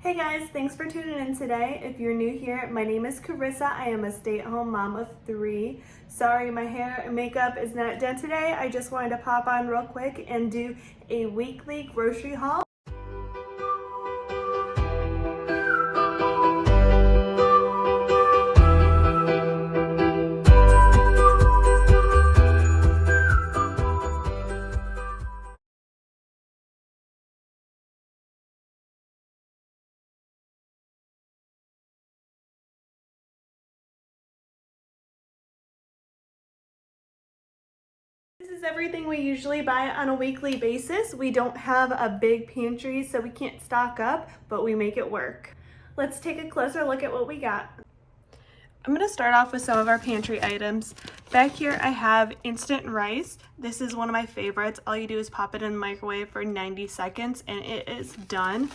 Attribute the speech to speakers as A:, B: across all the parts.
A: Hey guys, thanks for tuning in today. If you're new here, my name is Carissa. I am a stay-at-home mom of 3. Sorry, my hair and makeup is not done today. I just wanted to pop on real quick and do a weekly grocery haul. This is everything we usually buy on a weekly basis. We don't have a big pantry, so we can't stock up, but we make it work. Let's take a closer look at what we got. I'm gonna start off with some of our pantry items. Back here I have instant rice. This is one of my favorites. All you do is pop it in the microwave for 90 seconds and it is done.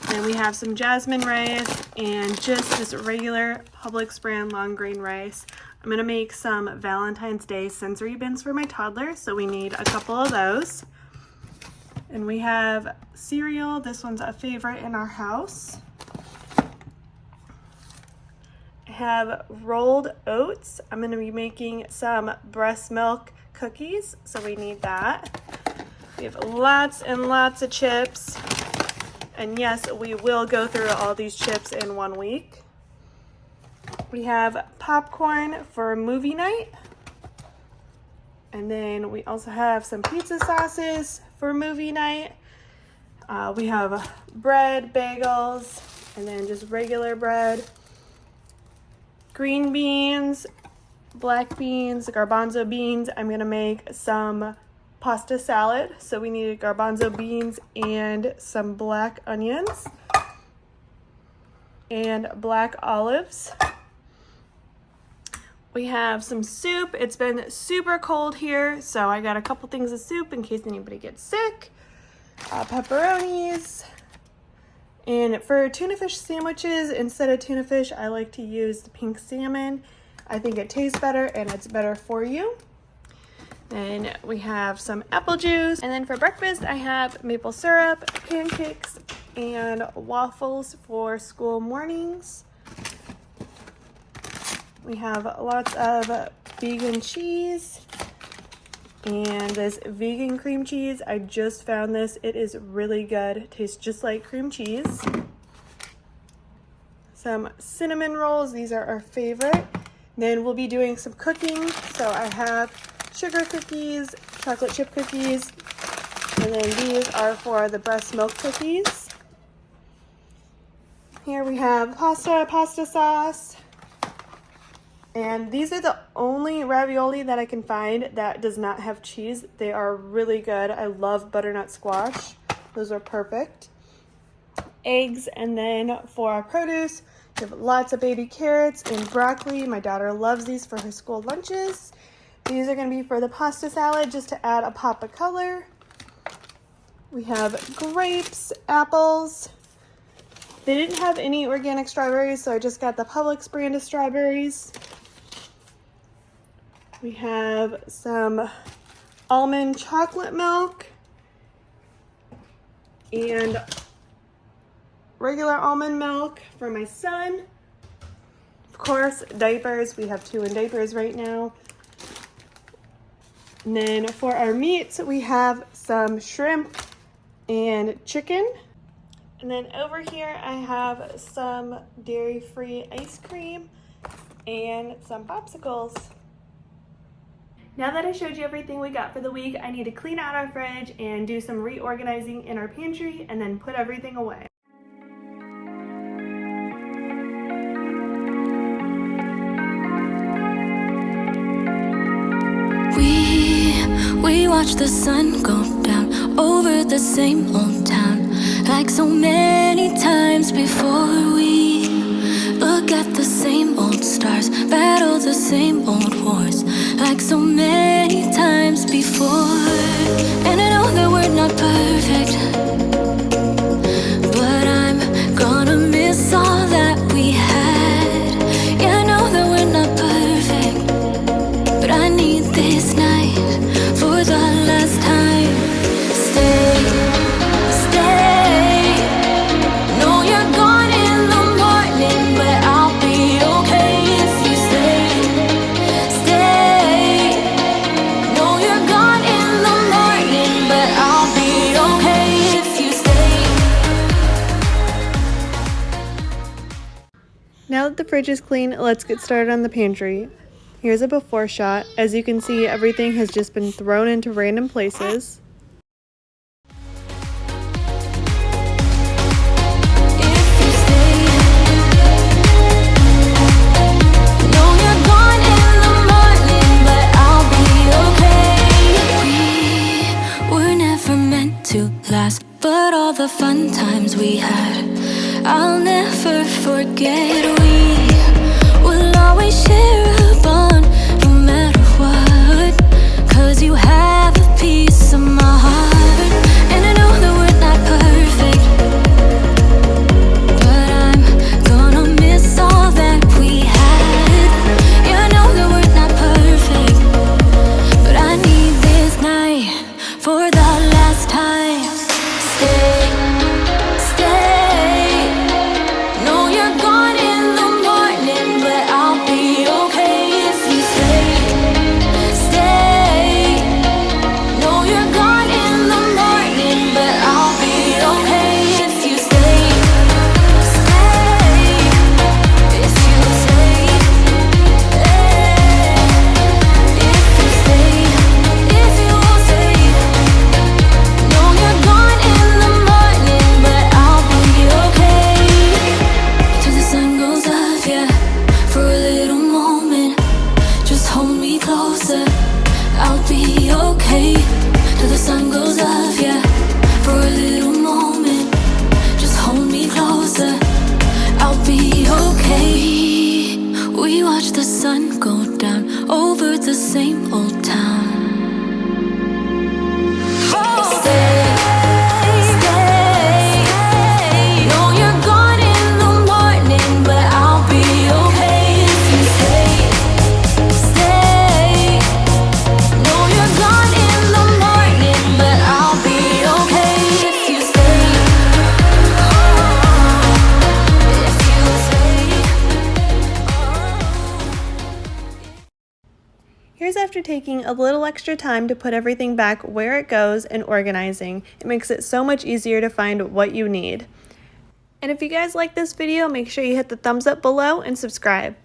A: Then we have some jasmine rice and just this regular Publix brand long grain rice. I'm gonna make some Valentine's Day sensory bins for my toddler, so we need a couple of those. And we have cereal. This one's a favorite in our house. I have rolled oats. I'm gonna be making some breast milk cookies, so we need that. We have lots and lots of chips. And yes, we will go through all these chips in 1 week. We have popcorn for movie night. And then we also have some pizza sauces for movie night. We have bread, bagels, and then just regular bread. Green beans, black beans, garbanzo beans. I'm gonna make some pasta salad. So we need garbanzo beans and some black onions and black olives. We have some soup. It's been super cold here, so I got a couple things of soup in case anybody gets sick. Pepperonis. And for tuna fish sandwiches, instead of tuna fish, I like to use the pink salmon. I think it tastes better and it's better for you. Then we have some apple juice. And then for breakfast, I have maple syrup, pancakes, and waffles for school mornings. We have lots of vegan cheese and this vegan cream cheese. I just found this. It is really good. It tastes just like cream cheese. Some cinnamon rolls. These are our favorite. Then we'll be doing some cooking. So I have sugar cookies, chocolate chip cookies, and then these are for the breast milk cookies. Here we have pasta sauce. And these are the only ravioli that I can find that does not have cheese. They are really good. I love butternut squash. Those are perfect. Eggs, and then for our produce, we have lots of baby carrots and broccoli. My daughter loves these for her school lunches. These are gonna be for the pasta salad, just to add a pop of color. We have grapes, apples. They didn't have any organic strawberries, so I just got the Publix brand of strawberries. We have some almond chocolate milk and regular almond milk for my son. Of course, diapers. We have 2 in diapers right now. And then for our meats, we have some shrimp and chicken. And then over here, I have some dairy-free ice cream and some popsicles. Now that I showed you everything we got for the week, I need to clean out our fridge and do some reorganizing in our pantry and then put everything away.
B: We watch the sun go down over the same old town, like so many times before. We look at the same old stars, battle the same old wars, like so many times before. And I know that we're not perfect, but I'm gonna miss all that we had. Yeah, I know that we're not perfect, but I need this night for the last time. Stay, stay. No, you're
A: Now that the fridge is clean, let's get started on the pantry. Here's a before shot. As you can see, everything has just been thrown into random places.
B: But all the fun times we had, I'll never forget. We will always share a bond, no matter what. 'Cause you have a piece of my heart, and I know that we're not perfect, but I'm gonna miss all that we had. Yeah, I know that we're not perfect, but I need this night for the last time. Stay, stay. No, you're gone in the morning, but I'll be okay if you stay, stay. No, you're gone in the morning, but I'll be okay if you stay, stay. If you stay, if you stay, if you stay. No, you're gone in the morning, but I'll be okay. Till the sun goes up, yeah, for a little moment. Just hold me closer, I'll be okay. Till the sun goes up, yeah, for a little moment. Just hold me closer, I'll be okay. We watch the sun go down over the same old town. Stay, stay. No, you're gone in the morning, but I'll be okay if you stay, stay. No, you're gone in the morning, but I'll be okay if you stay, if you stay.
A: Here's after taking a little extra time to put everything back where it goes and organizing. It makes it so much easier to find what you need. And if you guys like this video, make sure you hit the thumbs up below and subscribe.